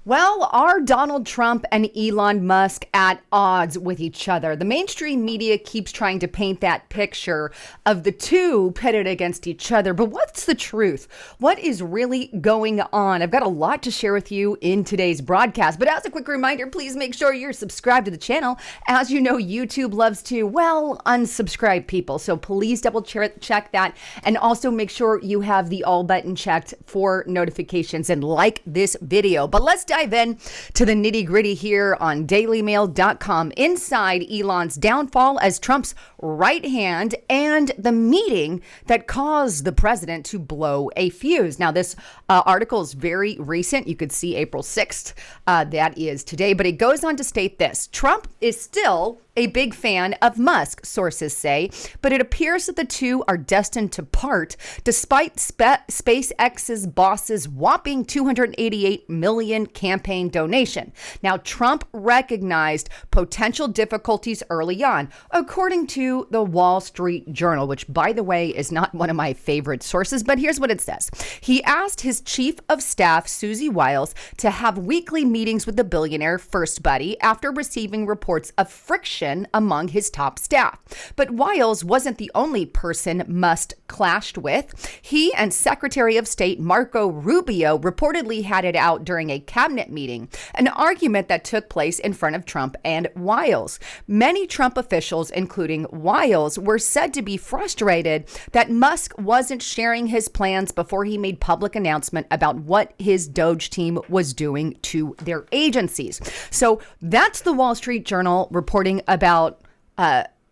Well, are Donald Trump and Elon Musk at odds with each other? The mainstream media keeps trying to paint that picture of the two pitted against each other. But what's the truth? What is really going on? I've got a lot to share with you in today's broadcast. But as a quick reminder, please make sure you're subscribed to the channel. As you know, YouTube loves to, unsubscribe people. So please double check that. And also make sure you have the all button checked for notifications and like this video. But let's dive in to the nitty gritty here on dailymail.com. Inside Elon's downfall as Trump's right hand and the meeting that caused the president to blow a fuse. Now, this article is very recent. You could see April 6th. That is today. But it goes on to state this. Trump is still a big fan of Musk, sources say, but it appears that the two are destined to part despite SpaceX's boss's whopping $288 million campaign donation. Now, Trump recognized potential difficulties early on, according to the Wall Street Journal, which, by the way, is not one of my favorite sources, but here's what it says. He asked his chief of staff, Susie Wiles, to have weekly meetings with the billionaire first buddy after receiving reports of friction among his top staff. But Wiles wasn't the only person Musk clashed with. He and Secretary of State Marco Rubio reportedly had it out during a cabinet meeting, an argument that took place in front of Trump and Wiles. Many Trump officials, including Wiles, were said to be frustrated that Musk wasn't sharing his plans before he made public announcement about what his Doge team was doing to their agencies. So that's the Wall Street Journal reporting about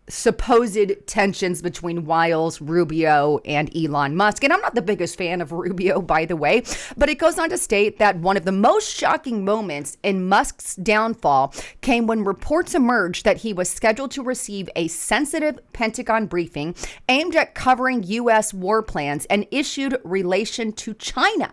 supposed tensions between Wiles, Rubio, and Elon Musk. And I'm not the biggest fan of Rubio, by the way, but it goes on to state that one of the most shocking moments in Musk's downfall came when reports emerged that he was scheduled to receive a sensitive Pentagon briefing aimed at covering U.S. war plans and issues related to China.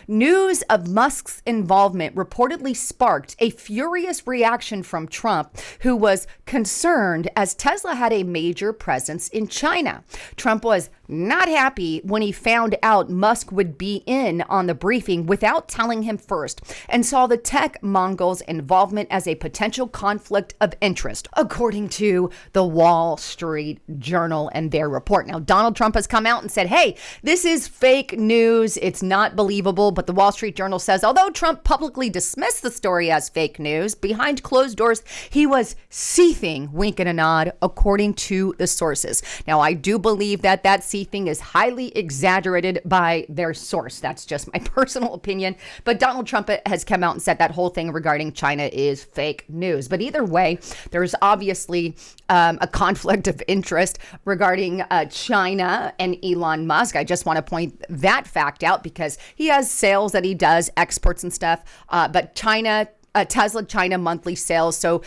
News of Musk's involvement reportedly sparked a furious reaction from Trump, who was concerned as Tesla had a major presence in China. Trump was not happy when he found out Musk would be in on the briefing without telling him first, and saw the tech mongol's involvement as a potential conflict of interest, according to the Wall Street Journal and their report. Now, Donald Trump has come out and said, hey, this is fake news. It's not believable. But the Wall Street Journal says, although Trump publicly dismissed the story as fake news, behind closed doors, he was seething, wink and a nod, according to the sources. Now, I do believe that thing is highly exaggerated by their source. That's just my personal opinion. But Donald Trump has come out and said that whole thing regarding China is fake news. But either way, there's obviously a conflict of interest regarding China and Elon Musk. I just want to point that fact out because he has sales that he does, exports and stuff. But Tesla China monthly sales. So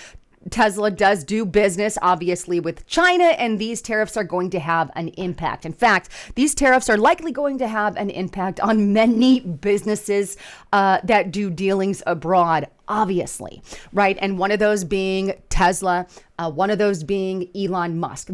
Tesla does do business, obviously, with China, and these tariffs are going to have an impact. In fact, these tariffs are likely going to have an impact on many businesses that do dealings abroad, obviously, right? And one of those being Tesla, one of those being Elon Musk.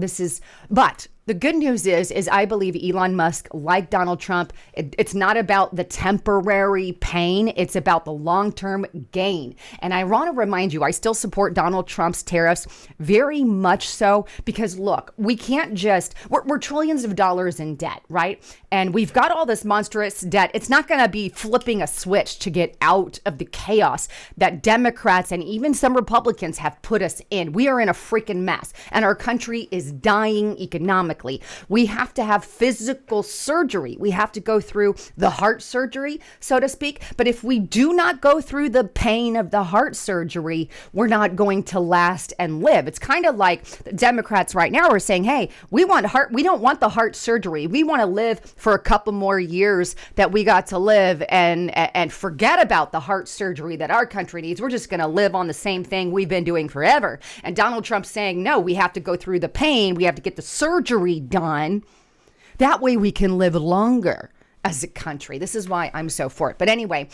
But the good news is I believe Elon Musk, like Donald Trump, it's not about the temporary pain. It's about the long-term gain. And I want to remind you, I still support Donald Trump's tariffs very much so because, look, we can't just, we're trillions of dollars in debt, right? And we've got all this monstrous debt. It's not going to be flipping a switch to get out of the chaos that Democrats and even some Republicans have put us in. We are in a freaking mess, and our country is dying economically. We have to have physical surgery. We have to go through the heart surgery, so to speak. But if we do not go through the pain of the heart surgery, we're not going to last and live. It's kind of like the Democrats right now are saying, hey, we don't want the heart surgery. We want to live for a couple more years that we got to live and forget about the heart surgery that our country needs. We're just going to live on the same thing we've been doing forever. And Donald Trump's saying, no, we have to go through the pain. We have to get the surgery done. That way we can live longer. as a country. This is why I'm so for it. But anyway,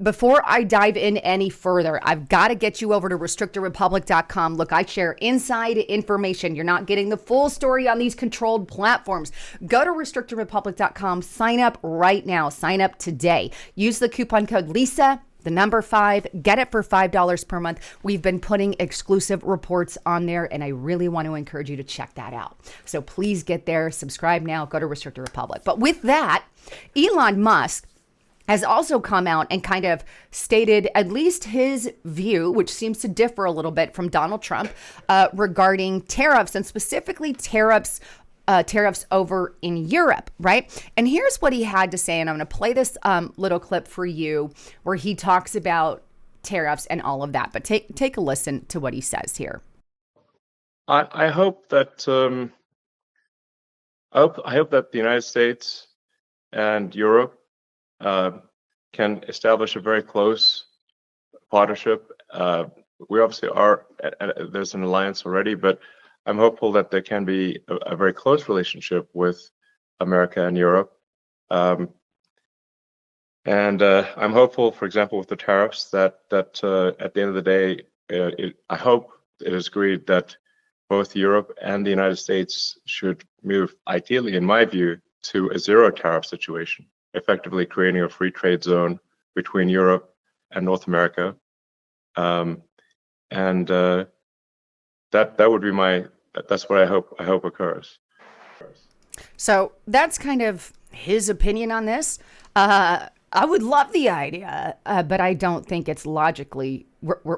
before I dive in any further, I've got to get you over to restrictedrepublic.com. Look, I share inside information. You're not getting the full story on these controlled platforms. Go to restrictedrepublic.com. Sign up right now. Sign up today. Use the coupon code Lisa, the number 5, get it for $5 per month. We've been putting exclusive reports on there, and I really want to encourage you to check that out. So please get there, subscribe now, go to Restricted Republic. But with that, Elon Musk has also come out and kind of stated at least his view, which seems to differ a little bit from Donald Trump, regarding tariffs, and specifically tariffs over in Europe, right? And here's what he had to say, and I'm going to play this little clip for you where he talks about tariffs and all of that. But take a listen to what he says here. I hope that I hope that the United States and Europe can establish a very close partnership. We obviously are. There's an alliance already, but I'm hopeful that there can be a very close relationship with America and Europe. And I'm hopeful, for example, with the tariffs, that at the end of the day, I hope it is agreed that both Europe and the United States should move, ideally, in my view, to a zero tariff situation, effectively creating a free trade zone between Europe and North America. That would be that's what I hope occurs. So that's kind of his opinion on this. I would love the idea, but I don't think it's logically.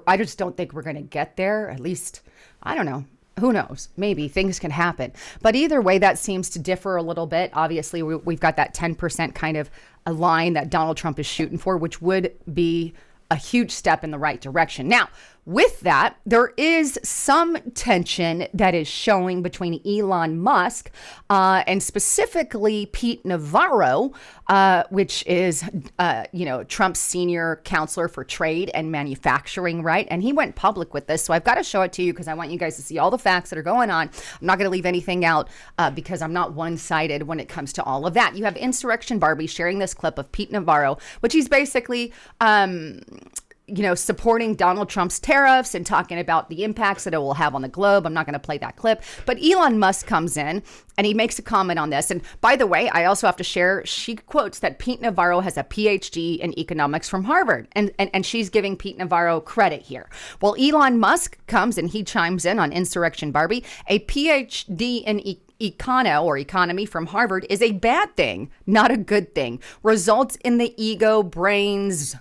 I just don't think we're going to get there. At least, I don't know. Who knows? Maybe things can happen. But either way, that seems to differ a little bit. Obviously, we've got that 10% kind of a line that Donald Trump is shooting for, which would be a huge step in the right direction. Now, with that, there is some tension that is showing between Elon Musk and specifically Pete Navarro, which is, Trump's senior counselor for trade and manufacturing, right? And he went public with this. So I've got to show it to you because I want you guys to see all the facts that are going on. I'm not going to leave anything out because I'm not one-sided when it comes to all of that. You have Insurrection Barbie sharing this clip of Pete Navarro, which he's basically supporting Donald Trump's tariffs and talking about the impacts that it will have on the globe. I'm not going to play that clip, but Elon Musk comes in and he makes a comment on this. And by the way, I also have to share, she quotes that Pete Navarro has a PhD in economics from Harvard, and she's giving Pete Navarro credit here. Well, Elon Musk comes and he chimes in on Insurrection Barbie. A PhD in economy from Harvard is a bad thing, not a good thing. Results in the ego brains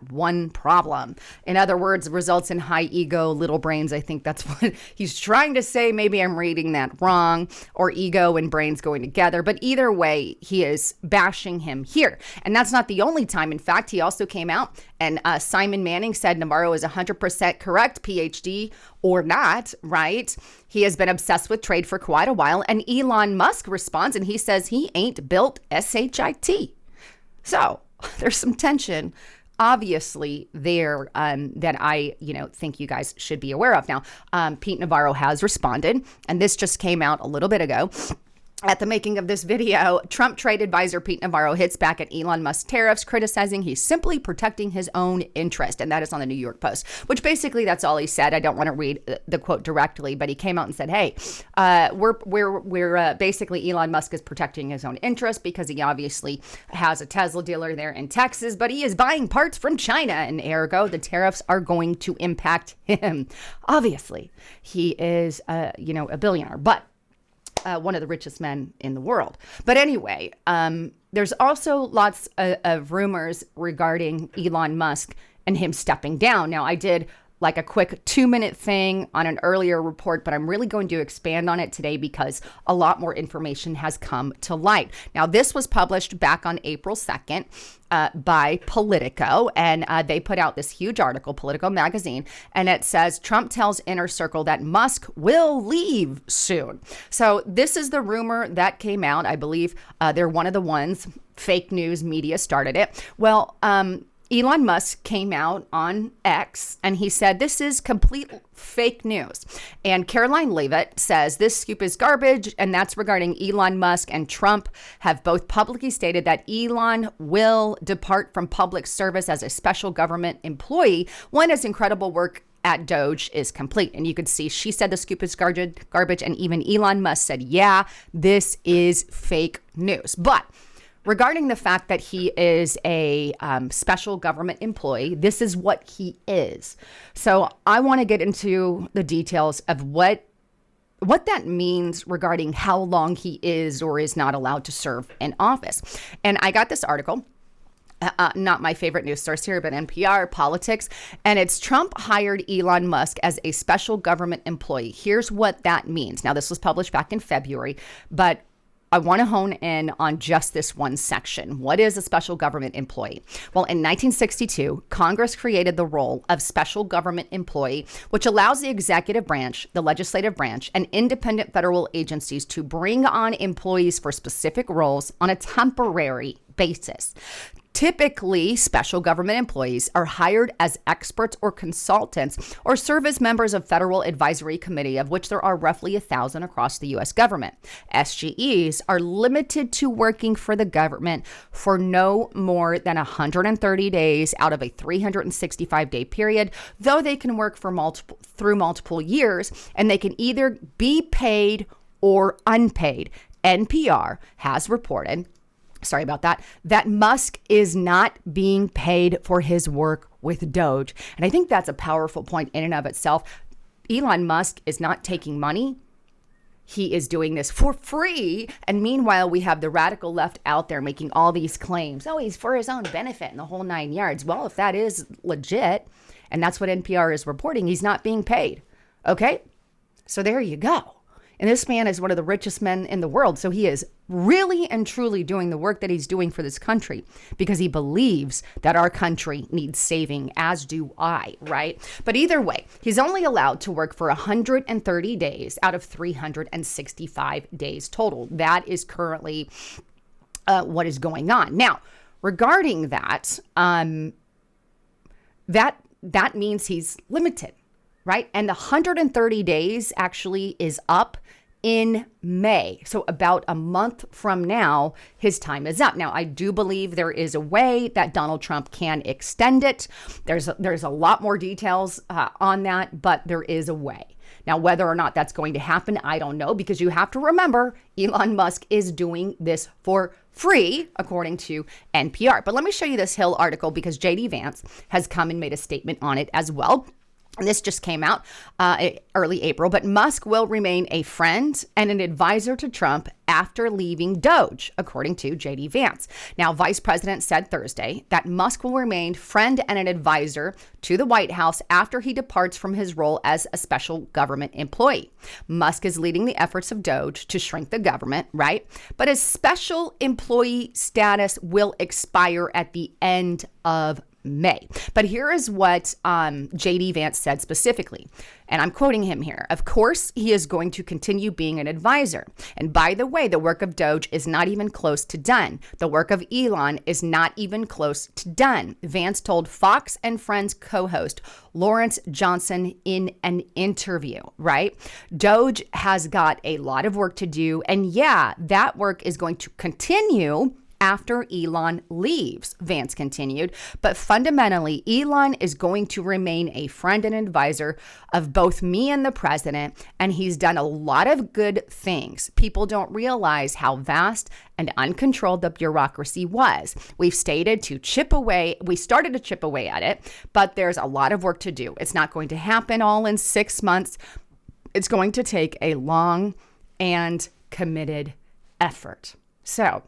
one problem. In other words, results in high ego, little brains. I think that's what he's trying to say. Maybe I'm reading that wrong, or ego and brains going together. But either way, he is bashing him here. And that's not the only time. In fact, he also came out and Simon Manning said Navarro is 100% correct, PhD or not, right? He has been obsessed with trade for quite a while. And Elon Musk responds and he says he ain't built SHIT. So there's some tension obviously there that I, think you guys should be aware of. Now, Pete Navarro has responded, and this just came out a little bit ago. At the making of this video, Trump trade advisor Pete Navarro hits back at Elon Musk's tariffs, criticizing he's simply protecting his own interest. And that is on the New York Post, which basically that's all he said. I don't want to read the quote directly, but he came out and said, hey, we're basically Elon Musk is protecting his own interest because he obviously has a Tesla dealer there in Texas, but he is buying parts from China, and ergo the tariffs are going to impact him. Obviously, he is, a billionaire, but one of the richest men in the world. But anyway, there's also lots of rumors regarding Elon Musk and him stepping down. Now, I did like a quick 2-minute thing on an earlier report, but I'm really going to expand on it today because a lot more information has come to light. Now, this was published back on April 2nd by Politico, and they put out this huge article, Politico magazine, and it says Trump tells Inner Circle that Musk will leave soon. So this is the rumor that came out. I believe they're one of the ones, fake news media started it. Well, Elon Musk came out on X and he said, this is complete fake news. And Caroline Leavitt says this scoop is garbage. And that's regarding Elon Musk and Trump have both publicly stated that Elon will depart from public service as a special government employee when his incredible work at Doge is complete. And you could see she said the scoop is garbage. And even Elon Musk said, yeah, this is fake news. But regarding the fact that he is a special government employee, this is what he is. So I want to get into the details of what that means regarding how long he is or is not allowed to serve in office. And I got this article. Not my favorite news source here, but NPR Politics. And it's Trump hired Elon Musk as a special government employee. Here's what that means. Now, this was published back in February, but I want to hone in on just this one section. What is a special government employee? Well, in 1962, Congress created the role of special government employee, which allows the executive branch, the legislative branch, and independent federal agencies to bring on employees for specific roles on a temporary basis. Typically, special government employees are hired as experts or consultants or serve as members of Federal Advisory Committee, of which there are roughly 1,000 across the U.S. government. SGEs are limited to working for the government for no more than 130 days out of a 365-day period, though they can work for multiple years, and they can either be paid or unpaid. NPR has reported, sorry about that Musk is not being paid for his work with Doge. And I think that's a powerful point in and of itself. Elon Musk is not taking money. He is doing this for free. And meanwhile, we have the radical left out there making all these claims. Oh, he's for his own benefit and the whole 9 yards. Well, if that is legit, and that's what NPR is reporting, he's not being paid. Okay? So there you go. And this man is one of the richest men in the world. So he is really and truly doing the work that he's doing for this country because he believes that our country needs saving, as do I, right? But either way, he's only allowed to work for 130 days out of 365 days total. That is currently what is going on. Now, regarding that, that means he's limited, right? And the 130 days actually is up in May. So about a month from now, his time is up. Now, I do believe there is a way that Donald Trump can extend it. There's a lot more details on that, but there is a way. Now, whether or not that's going to happen, I don't know, because you have to remember Elon Musk is doing this for free, according to NPR. But let me show you this Hill article because JD Vance has come and made a statement on it as well. And this just came out early April, but Musk will remain a friend and an advisor to Trump after leaving Doge, according to JD Vance. Now, Vice President said Thursday that Musk will remain friend and an advisor to the White House after he departs from his role as a special government employee. Musk is leading the efforts of Doge to shrink the government, right? But his special employee status will expire at the end of May. But here is what JD Vance said specifically, and I'm quoting him here. Of course, he is going to continue being an advisor. And by the way, the work of Doge is not even close to done. The work of Elon is not even close to done, Vance told Fox and Friends co-host Lawrence Johnson in an interview, right? Doge has got a lot of work to do. And yeah, that work is going to continue after Elon leaves, Vance continued. But fundamentally, Elon is going to remain a friend and advisor of both me and the president, and he's done a lot of good things. People don't realize how vast and uncontrolled the bureaucracy was. We started to chip away at it, but there's a lot of work to do. It's not going to happen all in 6 months. It's going to take a long and committed effort. So,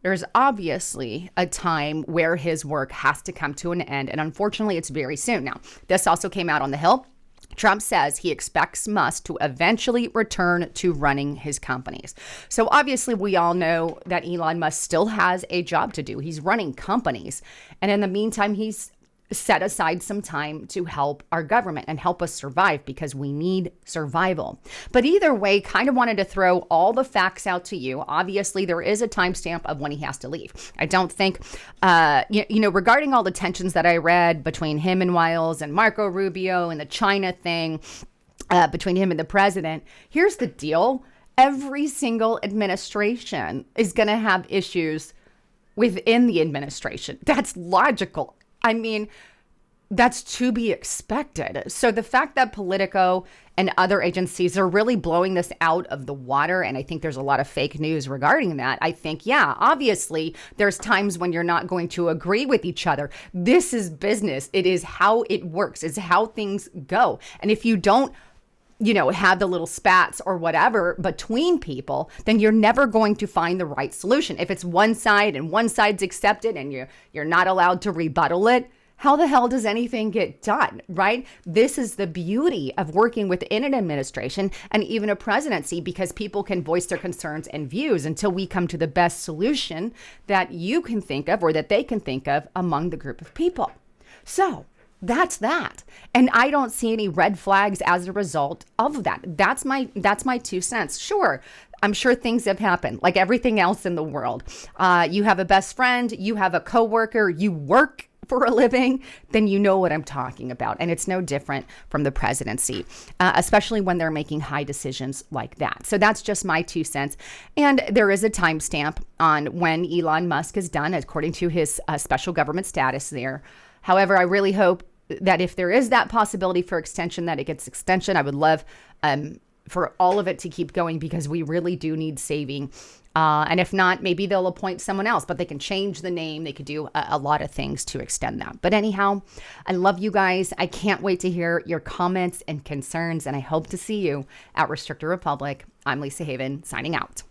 there's obviously a time where his work has to come to an end, and unfortunately, it's very soon. Now, this also came out on the Hill. Trump says he expects Musk to eventually return to running his companies. So obviously, we all know that Elon Musk still has a job to do. He's running companies. And in the meantime, he's set aside some time to help our government and help us survive, because we need survival. But either way, kind of wanted to throw all the facts out to you. Obviously, there is a timestamp of when he has to leave. I don't think, regarding all the tensions that I read between him and Wiles and Marco Rubio and the China thing, between him and the president, here's the deal. Every single administration is going to have issues within the administration. That's logical. I mean, that's to be expected. So the fact that Politico and other agencies are really blowing this out of the water, and I think there's a lot of fake news regarding that. I think, yeah, obviously there's times when you're not going to agree with each other. This is business. It is how it works. It's how things go. And if you don't have the little spats or whatever between people, then you're never going to find the right solution. If it's one side and one side's accepted and you're not allowed to rebuttal it, how the hell does anything get done, right? This is the beauty of working within an administration and even a presidency, because people can voice their concerns and views until we come to the best solution that you can think of or that they can think of among the group of people. So that's that. And I don't see any red flags as a result of that. That's my 2 cents. Sure, I'm sure things have happened like everything else in the world. You have a best friend, you have a coworker, you work for a living, then you know what I'm talking about. And it's no different from the presidency, especially when they're making high decisions like that. So that's just my 2 cents. And there is a timestamp on when Elon Musk is done, according to his special government status there. However, I really hope that if there is that possibility for extension, that it gets extension. I would love for all of it to keep going, because we really do need saving. And if not, maybe they'll appoint someone else, but they can change the name. They could do a lot of things to extend that. But anyhow, I love you guys. I can't wait to hear your comments and concerns, and I hope to see you at Restrictor Republic. I'm Lisa Haven, signing out.